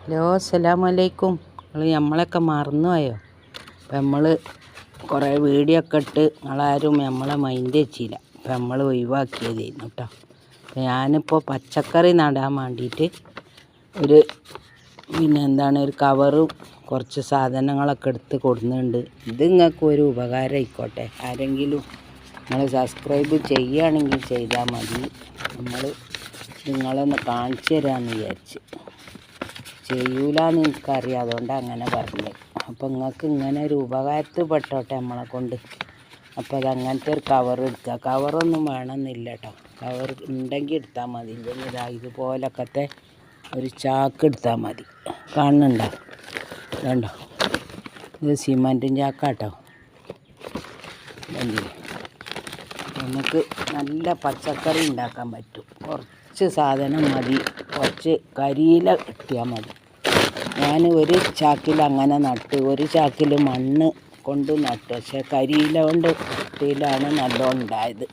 Hello അസ്സലാമലൈക്കും. നമ്മളൊക്കെ മറന്നുപോയോ? അപ്പം നമ്മൾ കുറേ വീഡിയോ ഒക്കെ ഇട്ട് നിങ്ങളാരും നമ്മളെ മൈൻഡ് വെച്ചില്ല. അപ്പം നമ്മൾ ഒഴിവാക്കിയതായിരുന്നു കേട്ടോ. അപ്പം ഞാനിപ്പോൾ പച്ചക്കറി നടാൻ വേണ്ടിയിട്ട് ഒരു ഒരു കവറും കുറച്ച് സാധനങ്ങളൊക്കെ എടുത്ത് കൊടുക്കുന്നുണ്ട്. ഇത് നിങ്ങൾക്ക് ഒരു ഉപകാരം ആയിക്കോട്ടെ. ആരെങ്കിലും നിങ്ങൾ സബ്സ്ക്രൈബ് ചെയ്യുകയാണെങ്കിൽ ചെയ്താൽ മതി. നമ്മൾ നിങ്ങളൊന്ന് കാണിച്ചു തരാമെന്ന് വിചാരിച്ച്. ചെയ്യൂലെന്ന് എനിക്കറിയാം, അതുകൊണ്ടാണ് അങ്ങനെ പറഞ്ഞത്. അപ്പോൾ നിങ്ങൾക്ക് ഇങ്ങനെ ഒരു ഉപകാരത്തിൽ പെട്ടോട്ടെ നമ്മളെ കൊണ്ട്. അപ്പോൾ അത് അങ്ങനത്തെ ഒരു കവർ എടുക്കുക. കവറൊന്നും വേണമെന്നില്ല കേട്ടോ. കവർ ഉണ്ടെങ്കിൽ എടുത്താൽ മതി. ഇല്ലെങ്കിൽ ഇതുപോലൊക്കത്തെ ഒരു ചാക്ക് എടുത്താൽ മതി. കാണുന്നുണ്ടോ? വേണ്ടോ? ഇത് സിമൻറ്റും ചാക്കാട്ടോ. നമുക്ക് നല്ല പച്ചക്കറി ഉണ്ടാക്കാൻ പറ്റും. കുറച്ച് സാധനം മതി, കുറച്ച് കരിയില കിട്ടിയാൽ മതി. ഞാൻ ഒരു ചാക്കിൽ അങ്ങനെ നട്ട്, ഒരു ചാക്കിൽ മണ്ണ് കൊണ്ട് നട്ടു. പക്ഷേ കരിയില കൊണ്ട് നട്ടിലാണ് നല്ലോണം ഉണ്ടായത്.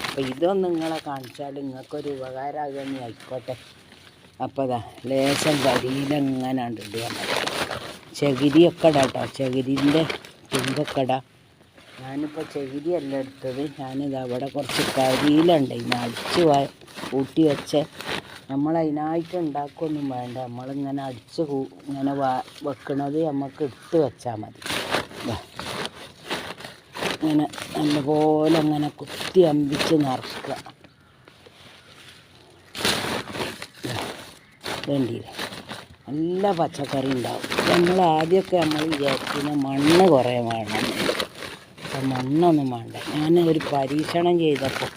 അപ്പോൾ ഇതൊന്നും നിങ്ങളെ കാണിച്ചാൽ നിങ്ങൾക്കൊരു ഉപകാരമാകുമെന്ന് ആയിക്കോട്ടെ. അപ്പോൾ ലേശം കരിയില ഇങ്ങനെ ഇടുക മതി. ചകിരിയൊക്കെ ഇടാം കേട്ടോ. ചകിരിൻ്റെ തുമ്പൊക്കെ ഇടാം. ഞാനിപ്പോൾ ചകിരിയല്ല എടുത്തത്. ഞാനിത് അവിടെ കുറച്ച് കരിയിലുണ്ട്. ഇന്ന് അടിച്ച് കൂട്ടി വെച്ച് നമ്മളതിനായിട്ട് ഉണ്ടാക്കുകയൊന്നും വേണ്ട. നമ്മളിങ്ങനെ ഇങ്ങനെ വെക്കണത് നമുക്ക് ഇട്ട് വെച്ചാൽ മതി. ഇങ്ങനെ നല്ലപോലെ അങ്ങനെ കുത്തി അമ്പിച്ച് നിറക്കുക. വേണ്ടിയില്ല, നല്ല പച്ചക്കറി ഉണ്ടാവും. നമ്മൾ ആദ്യമൊക്കെ വിചാരിക്കുന്ന മണ്ണ് കുറേ വേണം. അപ്പം മണ്ണൊന്നും വേണ്ട. ഞാൻ ഒരു പരീക്ഷണം ചെയ്തപ്പോൾ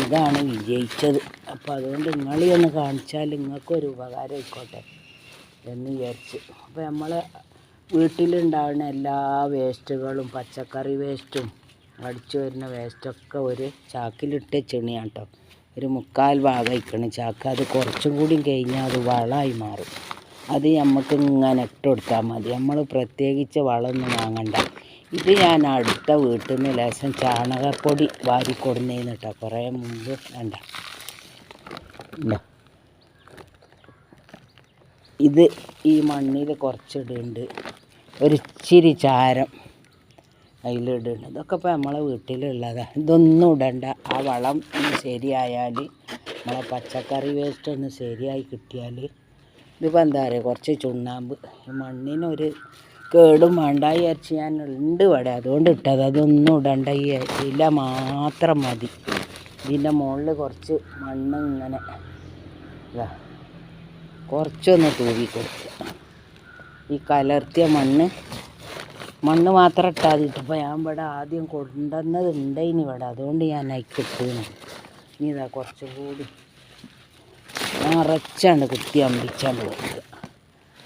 ഇതാണ് വിജയിച്ചത്. അപ്പോൾ അതുകൊണ്ട് നിങ്ങളെയൊന്ന് കാണിച്ചാൽ നിങ്ങൾക്കൊരു ഉപകാരം ആയിക്കോട്ടെ എന്ന് വിചാരിച്ച്. അപ്പോൾ നമ്മൾ വീട്ടിലുണ്ടാകുന്ന എല്ലാ വേസ്റ്റുകളും, പച്ചക്കറി വേസ്റ്റും അടിച്ചു വരുന്ന വേസ്റ്റൊക്കെ ഒരു ചാക്കിലിട്ട് ചെണിയാണ് കേട്ടോ. ഒരു 3/4 ഭാഗം വയ്ക്കണം ചാക്ക്. അത് കുറച്ചും കൂടി കഴിഞ്ഞാൽ അത് വളമായി മാറും. അത് നമുക്ക് ഇങ്ങനെ ഇട്ട് കൊടുത്താൽ മതി. നമ്മൾ പ്രത്യേകിച്ച് വളമൊന്നും വാങ്ങണ്ട. ഇത് ഞാൻ അടുത്ത വീട്ടിൽ നിന്ന് ലേശം ചാണകപ്പൊടി വാരിക്കൊടുന്നേന്ന് കേട്ടോ. കുറേ മുമ്പ് വേണ്ട. ഇത് ഈ മണ്ണിൽ കുറച്ചിടുന്നുണ്ട്. ഒരിച്ചിരി ചാരം അതിലിടുന്നുണ്ട്. ഇതൊക്കെ ഇപ്പോൾ നമ്മളെ വീട്ടിലുള്ളതാണ്. ഇതൊന്നും ഇടണ്ട. ആ വളം ഒന്ന് ശരിയായാൽ, നമ്മളെ പച്ചക്കറി വേസ്റ്റ് ഒന്ന് ശരിയായി കിട്ടിയാൽ, ഇതിപ്പോൾ എന്താ പറയുക, കുറച്ച് ചുണ്ണാമ്പ്. മണ്ണിനൊരു കേടും വേണ്ട വിചാരിച്ച് ഞാൻ ഉണ്ട് ഇവിടെ, അതുകൊണ്ട് ഇട്ടത്. അതൊന്നും ഇടണ്ട. ഈ ഇല മാത്രം മതി. ഇതിൻ്റെ മുകളിൽ കുറച്ച് മണ്ണ് ഇങ്ങനെ കുറച്ചൊന്ന് തൂവി കൊടുക്കുക. ഈ കലർത്തിയ മണ്ണ് മാത്രം ഇട്ടാൽ മതി. ഇപ്പോൾ ഞാൻ ഇവിടെ ആദ്യം കൊണ്ടുവന്നത് ഉണ്ടായിന് ഇവിടെ, അതുകൊണ്ട് ഞാൻ അതിക്കിട്ടുന്നു. ഇനി ഇതാ കുറച്ചും കൂടി നിറച്ചാണ്ട് കുത്തി അമ്പിച്ചാണ്ട് കൊടുക്കുക.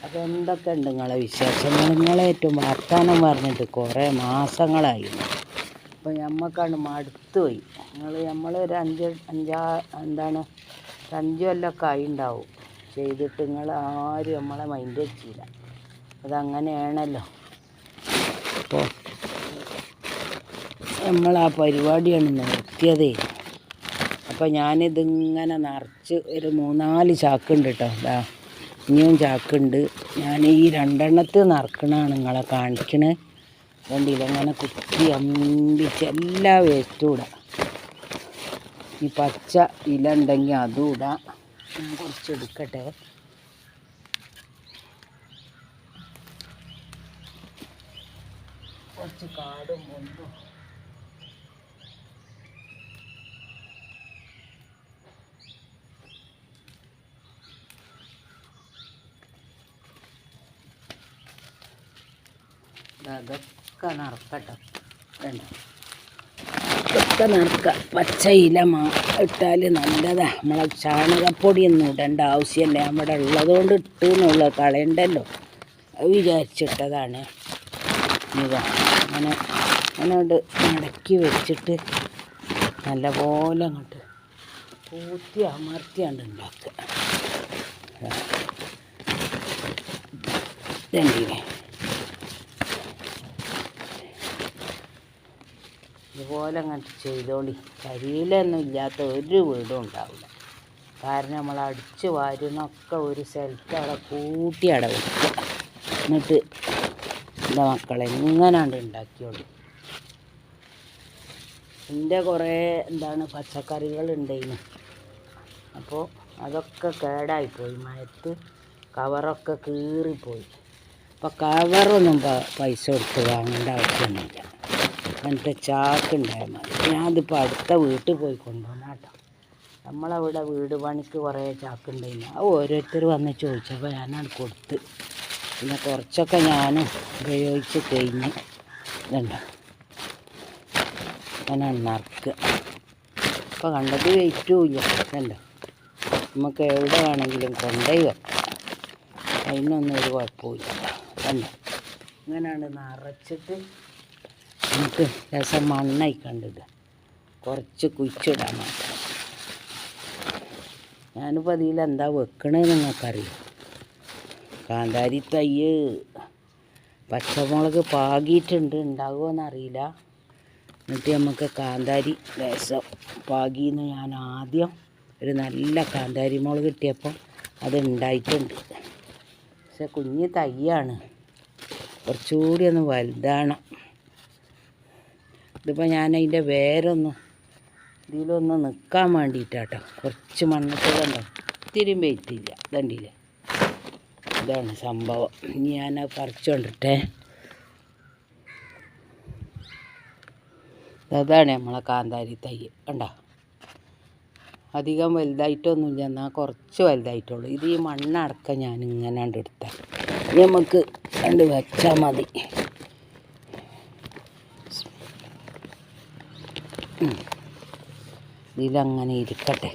അപ്പോൾ എന്തൊക്കെ ഉണ്ട് നിങ്ങളെ വിശേഷങ്ങൾ? നിങ്ങളേറ്റവും വർത്താനം പറഞ്ഞിട്ട് കുറേ മാസങ്ങളായിരുന്നു. അപ്പോൾ നമ്മൾക്കാണ്ട് മടുത്തു പോയി. നമ്മളൊരു 5 കൊല്ലമൊക്കെ ആയി ഉണ്ടാവും ചെയ്തിട്ട്. നിങ്ങൾ ആരും നമ്മളെ മൈൻഡ് വെച്ചില്ല. അതങ്ങനെയാണല്ലോ. അപ്പോൾ നമ്മളാ പരിപാടിയാണ് നിർത്തിയതേ. അപ്പോൾ ഞാനിതിങ്ങനെ നിറച്ച് ഒരു 3-4 ചാക്കുണ്ട് കേട്ടോ. ഇനിയും ചാക്കുണ്ട്. ഞാൻ ഈ 2 നിറക്കണതാണ് നിങ്ങളെ കാണിക്കണേ. കണ്ടില്ല, അങ്ങനെ കുത്തി അമ്പിച്ച് എല്ലാ വേസ്റ്റും ഇടാം. ഈ പച്ച ഇല ഉണ്ടെങ്കിൽ അതും ഇടാം. ഞാൻ കുറച്ച് എടുക്കട്ടെ. കുറച്ച് കാടും ഒന്നും അതൊക്കെ നിറക്കട്ടോ. വേണ്ട, ഇതൊക്കെ നിറക്കുക. പച്ച ഇല ഇട്ടാൽ നല്ലതാണ്. നമ്മളെ ചാണകപ്പൊടിയൊന്നും ഇടേണ്ട ആവശ്യമില്ല. നമ്മുടെ ഉള്ളതുകൊണ്ട് ഇട്ടെന്നുള്ള കളയണ്ടല്ലോ, അത് വിചാരിച്ചിട്ടതാണ്. ഇതാ അങ്ങനെ മടക്കി വെച്ചിട്ട് നല്ലപോലെ അങ്ങോട്ട് കൂത്തി അമർത്തിയാണ്ട് ഉണ്ടാക്കുക. ഇതണ്ടില്ലേ, ഇതുപോലെ അങ്ങോട്ട് ചെയ്തോളി. കരിയിലൊന്നും ഇല്ലാത്ത ഒരു വീടും ഉണ്ടാവില്ല. കാരണം നമ്മൾ അടിച്ച് വാരുന്നൊക്കെ ഒരു സ്ഥലത്ത് അവിടെ കൂട്ടി അവിടെ വെക്കുക. എന്നിട്ട് എൻ്റെ മക്കളെ എങ്ങനെയാണ്ട് ഉണ്ടാക്കിയോളൂ. എൻ്റെ കുറേ പച്ചക്കറികളുണ്ടായിന്. അപ്പോൾ അതൊക്കെ കേടായിപ്പോയി, മഴത്ത് കവറൊക്കെ കീറിപ്പോയി. അപ്പോൾ കവറൊന്നും പൈസ കൊടുത്ത് വാങ്ങേണ്ട ആവശ്യമൊന്നുമില്ല. അങ്ങനത്തെ ചാക്കുണ്ടായാൽ മതി. ഞാനിതിപ്പോൾ അടുത്ത വീട്ടിൽ പോയി കൊണ്ടുവന്ന കേട്ടോ. നമ്മളവിടെ വീട് പണിക്ക് കുറേ ചാക്കുണ്ടായിന്. അത് ഓരോരുത്തർ വന്ന് ചോദിച്ചപ്പോൾ ഞാനത് കൊടുത്ത്. പിന്നെ കുറച്ചൊക്കെ ഞാൻ ഉപയോഗിച്ച് കഴിഞ്ഞ് ഇതുണ്ടോ അങ്ങനെ നറുക്കുക. അപ്പോൾ കണ്ടത് വെയിറ്റും ഇല്ല. ഇതുണ്ടോ നമുക്ക് എവിടെ വേണമെങ്കിലും കൊണ്ടുപോയി വെക്കാം. അതിനൊന്നും ഒരു കുഴപ്പമില്ല. കണ്ടോ ഇങ്ങനെയാണ് നിറച്ചിട്ട് നമുക്ക് രസം മണ്ണായി കണ്ടിട്ട് കുറച്ച് കുഴിച്ചിടാൻ മാത്രം. ഞാനിപ്പോൾ അതിലെന്താ വെക്കണേന്ന് നിങ്ങൾക്കറിയാം. കാന്താരി തയ്യ് പച്ചമുളക് പാകിയിട്ടുണ്ട്, ഉണ്ടാകുമോയെന്നറിയില്ല. എന്നിട്ട് നമുക്ക് കാന്താരി രസം പാകിയെന്ന് ഞാൻ ആദ്യം ഒരു നല്ല കാന്താരി മുളക് കിട്ടിയപ്പോൾ അത് ഉണ്ടായിട്ടുണ്ട്. പക്ഷെ കുഞ്ഞ് തയ്യാണ്, കുറച്ചുകൂടി ഒന്ന് വലുതാണ്. ഇതിപ്പോൾ ഞാൻ അതിൻ്റെ വേരൊന്നും ഇതിലൊന്ന് നിൽക്കാൻ വേണ്ടിയിട്ടാട്ടോ കുറച്ച് മണ്ണിട്ട് കണ്ടോ, ഇത്തിരി വെയിറ്റില്ല. ഇതണ്ടില്ലേ, ഇതാണ് സംഭവം. ഇനി ഞാനത് പറിച്ചുകൊണ്ടിട്ടേ. അതാണ് നമ്മളെ കാന്താരി തൈ. കണ്ടോ അധികം വലുതായിട്ടൊന്നുമില്ല, എന്നാൽ കുറച്ച് വലുതായിട്ടുള്ളൂ. ഇത് ഈ മണ്ണടക്കം ഞാൻ ഇങ്ങനെ എടുത്താൽ നമുക്ക് കണ്ട് വെച്ചാൽ മതി. ഇതിലങ്ങനെ ഇരിക്കട്ടെ.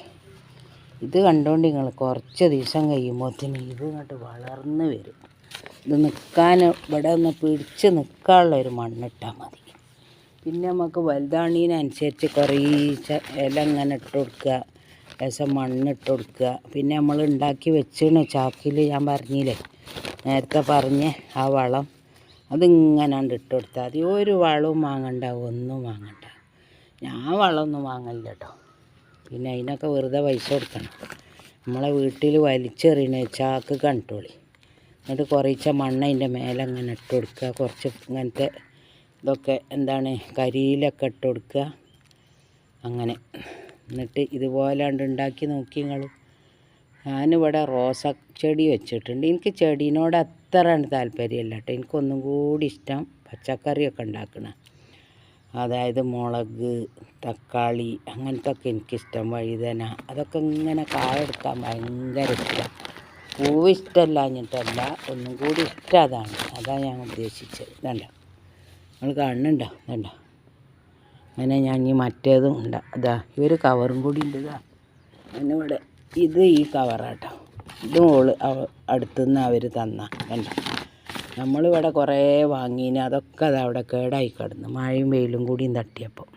ഇത് കണ്ടുകൊണ്ട് നിങ്ങൾ കുറച്ച് ദിവസം കഴിയുമ്പോഴത്തേന് ഇത് ഇങ്ങോട്ട് വളർന്ന് വരും. ഇത് നിൽക്കാൻ ഇവിടെ ഒന്ന് പിടിച്ച് നിൽക്കാനുള്ളൊരു മണ്ണിട്ടാൽ മതി. പിന്നെ നമുക്ക് വലുതാണീനനുസരിച്ച് കുറേ ഇല ഇങ്ങനെ ഇട്ട് കൊടുക്കുക, ലേശം മണ്ണിട്ട് കൊടുക്കുക. പിന്നെ നമ്മൾ ഉണ്ടാക്കി വെച്ചിന് ചാക്കിൽ, ഞാൻ പറഞ്ഞില്ലേ നേരത്തെ പറഞ്ഞ് ആ വളം, അതിങ്ങനെ ഇട്ട് കൊടുത്താൽ മതി. ഒരു വളവും വാങ്ങണ്ട, ഒന്നും വാങ്ങണ്ട. ഞാൻ വളമൊന്നും വാങ്ങില്ല കേട്ടോ. പിന്നെ അതിനൊക്കെ വെറുതെ പൈസ കൊടുക്കണം. നമ്മളെ വീട്ടിൽ വലിച്ചെറിയണ ചാക്ക് കണ്ടോളി. എന്നിട്ട് കുറച്ച് മണ്ണ് അതിൻ്റെ മേലെ ഇങ്ങനെ ഇട്ട് കൊടുക്കുക. കുറച്ച് ഇങ്ങനത്തെ ഇതൊക്കെ കരിയിലൊക്കെ ഇട്ട് കൊടുക്കുക. അങ്ങനെ എന്നിട്ട് ഇതുപോലെ ഉണ്ടാക്കി നോക്കി നിങ്ങൾ. ഞാനിവിടെ റോസ ചെടി വെച്ചിട്ടുണ്ട്. എനിക്ക് ചെടീനോട് അത്ര താല്പര്യമില്ല കേട്ടോ. എനിക്കൊന്നും കൂടി ഇഷ്ടം പച്ചക്കറിയൊക്കെ ഉണ്ടാക്കണം. അതായത് മുളക്, തക്കാളി അങ്ങനത്തെ ഒക്കെ എനിക്കിഷ്ടം. വഴുതന അതൊക്കെ ഇങ്ങനെ കായെടുക്കാൻ ഭയങ്കര ഇഷ്ടം. പൂവ് ഇഷ്ടമല്ലാഞ്ഞിട്ടല്ല, ഒന്നും കൂടി ഇഷ്ടം അതാണ്. അതാണ് ഞാൻ ഉദ്ദേശിച്ചത്. ഇതണ്ട നിങ്ങൾ കാണുന്നുണ്ടോ? ഇതണ്ട അങ്ങനെ ഞാൻ ഈ മറ്റേതും ഉണ്ട്. അതാ ഈ ഒരു കവറും കൂടി ഉണ്ട്. ഇതാ അതിനിവിടെ ഇത് ഈ കവറാട്ടോ. ഇതും അടുത്തുനിന്ന് അവർ തന്ന കണ്ട. നമ്മളിവിടെ കുറേ വാങ്ങീന്, അതൊക്കെ അതവിടെ കേടായി കിടന്നു, മഴയും വെയിലും കൂടിയും തട്ടിയപ്പോൾ.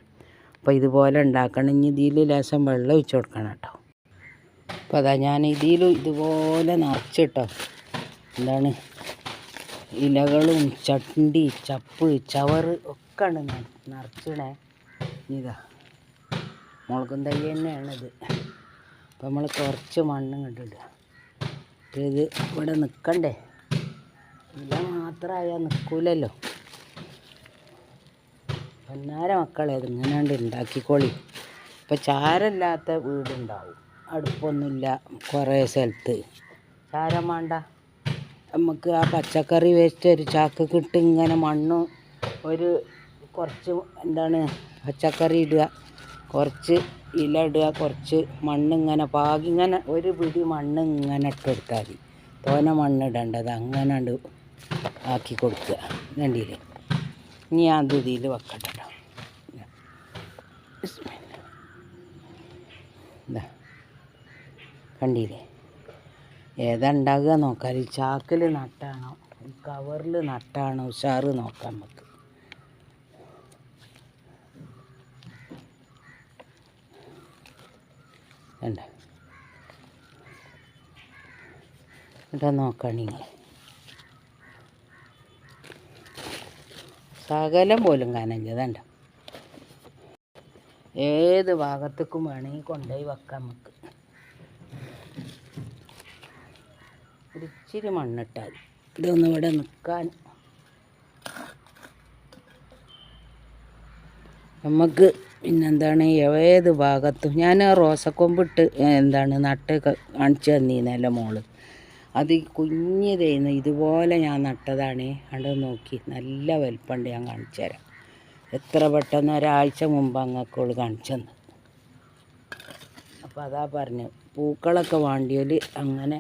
അപ്പോൾ ഇതുപോലെ ഉണ്ടാക്കണം. ഇനി ഇതിൽ ലേശം വെള്ളം ഒഴിച്ച് കൊടുക്കണം കേട്ടോ. അപ്പോൾ അതാ ഞാൻ ഇതിലും ഇതുപോലെ നിറച്ചിട്ടോ. ഇലകളും ചണ്ടി, ചപ്പ്, ചവറ് ഒക്കെ ആണ് നിറച്ചിടേ. ഇതാ മുളകും തൈ തന്നെയാണിത്. അപ്പോൾ നമ്മൾ കുറച്ച് മണ്ണ് ഇടുക. ഇത് ഇവിടെ നിൽക്കണ്ടേ, ഇല മാത്രമായാൽ നിൽക്കൂലല്ലോ. പൊന്നാര മക്കളെ ഇതിങ്ങനെയാണ്ട് ഉണ്ടാക്കിക്കോളി. ഇപ്പം ചാരമില്ലാത്ത വീടുണ്ടാവും, അടുപ്പൊന്നുമില്ല കുറേ സ്ഥലത്ത്. ചാരം വേണ്ട, നമുക്ക് ആ പച്ചക്കറി വേസ്റ്റ് ഒരു ചാക്കൊക്കെ ഇട്ട് ഇങ്ങനെ മണ്ണ് ഒരു കുറച്ച് പച്ചക്കറി ഇടുക, കുറച്ച് ഇല ഇടുക, കുറച്ച് മണ്ണിങ്ങനെ പാകി ഇങ്ങനെ ഒരു പിടി മണ്ണ് ഇങ്ങനെ ഇട്ട് കൊടുത്താൽ മതി. തോനെ മണ്ണിടേണ്ടത് അങ്ങനെ ആക്കി കൊടുക്കുക. വേണ്ടിയില്ലേ? ഇനി അത് ഇതിൽ വെക്കട്ടെ കേട്ടോ. ഇതാ കണ്ടില്ലേ, ഏതാ ഉണ്ടാകുക നോക്കാം. ഈ ചാക്കിൽ നട്ടാണോ കവറിൽ നട്ടാണോ ഉഷാറ് നോക്കാം നമുക്ക്. വേണ്ട എന്നിട്ട് നോക്കാം നിങ്ങൾ. സകലം പോലും കാനല്ലതണ്ട. ഏത് ഭാഗത്തേക്കും വേണമെങ്കിൽ കൊണ്ടുപോയി വെക്കാം നമുക്ക്. ഒരിച്ചിരി മണ്ണിട്ടാൽ ഇതൊന്നും ഇവിടെ നിൽക്കാൻ. നമുക്ക് പിന്നെന്താണ് ഏത് ഭാഗത്തും ഞാൻ റോസക്കൊമ്പിട്ട് നട്ട് കാണിച്ചു തന്നീന്നല്ല മോള്. അത് കുഞ്ഞിതേന്ന് ഇതുപോലെ ഞാൻ നട്ടതാണ്. അവിടെ നോക്കി നല്ല വലിപ്പമുണ്ട്. ഞാൻ കാണിച്ചു തരാം. എത്ര പെട്ടെന്ന് ഒരാഴ്ച മുമ്പ് അങ്ങക്കോള് കാണിച്ചു തന്നു. അപ്പോൾ അതാ പറഞ്ഞു, പൂക്കളൊക്കെ വേണ്ടിയാൽ അങ്ങനെ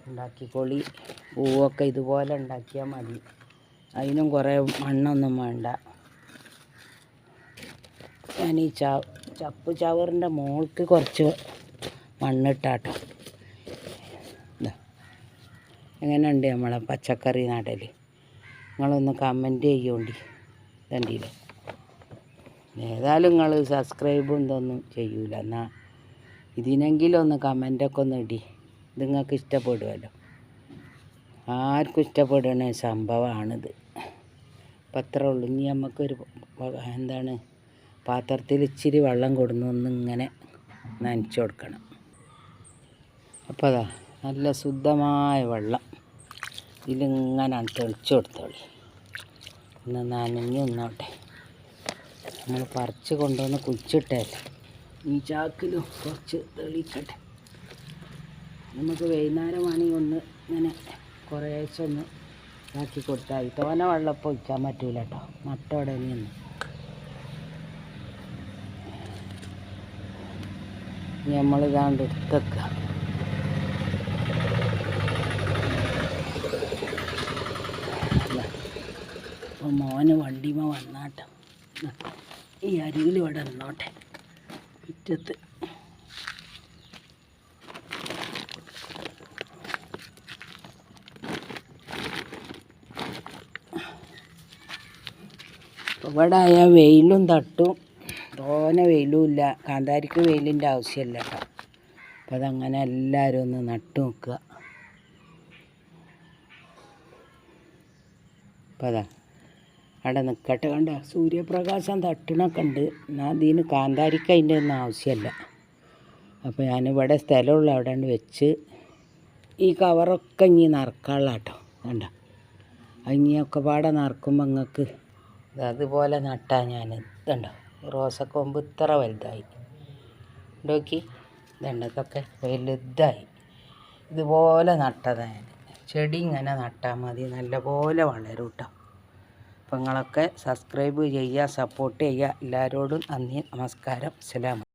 ഉണ്ടാക്കിക്കോളി. പൂവൊക്കെ ഇതുപോലെ ഉണ്ടാക്കിയാൽ മതി. അതിനും കുറേ മണ്ണൊന്നും വേണ്ട. ഞാൻ ഈ ചപ്പ് ചവറിൻ്റെ മുകൾക്ക് കുറച്ച് മണ്ണിട്ടാട്ടോ. എങ്ങനെയുണ്ട് നമ്മളെ പച്ചക്കറി നടൽ? നിങ്ങളൊന്ന് കമൻറ്റ് ചെയ്യോണ്ടി. ഇതണ്ടില്ലേ? ഏതായാലും നിങ്ങൾ സബ്സ്ക്രൈബും ഇതൊന്നും ചെയ്യൂല. എന്നാൽ ഇതിനെങ്കിലും ഒന്ന് കമൻറ്റൊക്കെ ഒന്ന് ഇടി. ഇത് നിങ്ങൾക്ക് ഇഷ്ടപ്പെടുമല്ലോ. ആർക്കും ഇഷ്ടപ്പെടുന്ന സംഭവമാണിത്. അപ്പം അത്രേ ഉള്ളൂ. ഇനി നമുക്കൊരു പാത്രത്തിൽ ഇച്ചിരി വെള്ളം കൊടുന്ന് ഇങ്ങനെ നനച്ച് കൊടുക്കണം. അപ്പോൾ അതാ നല്ല ശുദ്ധമായ വെള്ളം ഇതിലിങ്ങനെ തെളിച്ച് കൊടുത്തോളി. ഒന്ന് നനഞ്ഞ് നിന്നോട്ടെ. നമ്മൾ പറിച്ച് കൊണ്ടുവന്ന് കുഴിച്ചിട്ടല്ലേ. ഈ ചാക്കിലും കുറച്ച് തെളിക്കട്ടെ. നമുക്ക് വൈകുന്നേരമാണെങ്കിൽ ഒന്ന് ഇങ്ങനെ കുറേശ്ശെ ഒന്ന് ഇതാക്കി കൊടുത്താൽ മതി. തോനെ വെള്ളം ഇപ്പോൾ ഒഴിക്കാൻ പറ്റൂല കേട്ടോ. നട്ടോടെ നിന്ന് നമ്മളിതാണ്ട് എടുത്തേക്കുക. അപ്പോൾ മോന് വണ്ടിമ വന്നാട്ടോ. ഈ അരികിൽ ഇവിടെ നിന്നോട്ടെ മുറ്റത്ത്. ഇവിടെ ആയാൽ വെയിലും തട്ടും, തോനെ വെയിലും ഇല്ല. കാന്താരിക്ക് വെയിലിൻ്റെ ആവശ്യമില്ല കേട്ടോ. അപ്പം അതങ്ങനെ എല്ലാവരും ഒന്ന് നട്ടു നോക്കുക. അപ്പം അതാ അവിടെ നിൽക്കട്ടെ. കണ്ട സൂര്യപ്രകാശം തട്ടണൊക്കെ ഉണ്ട്. എന്നാൽ ഇതിന് കാന്താരിക്ക് അതിൻ്റെ ഒന്നും ആവശ്യമില്ല. അപ്പോൾ ഞാനിവിടെ സ്ഥലമുള്ള അവിടെ വെച്ച് ഈ കവറൊക്കെ ഇനി നിറക്കാനുള്ള കേട്ടോ. കണ്ട ഇനിയൊക്കെ പാടെ നിറക്കുമ്പോൾ നിങ്ങൾക്ക് അതുപോലെ നട്ടാൽ ഞാൻ ഇതുണ്ടോ റോസക്കൊമ്പ് ഇത്ര വലുതായി നോക്കി. ഇതുണ്ടൊക്കെ വലുതായി. ഇതുപോലെ നട്ടതാണ്. ചെടി ഇങ്ങനെ നട്ടാൽ മതി, നല്ലപോലെ വളരും കേട്ടോ. അപ്പോൾ നിങ്ങളൊക്കെ സബ്സ്ക്രൈബ് ചെയ്യുക, സപ്പോർട്ട് ചെയ്യുക. എല്ലാവരോടും നന്ദി, നമസ്കാരം, അസ്സലാമു.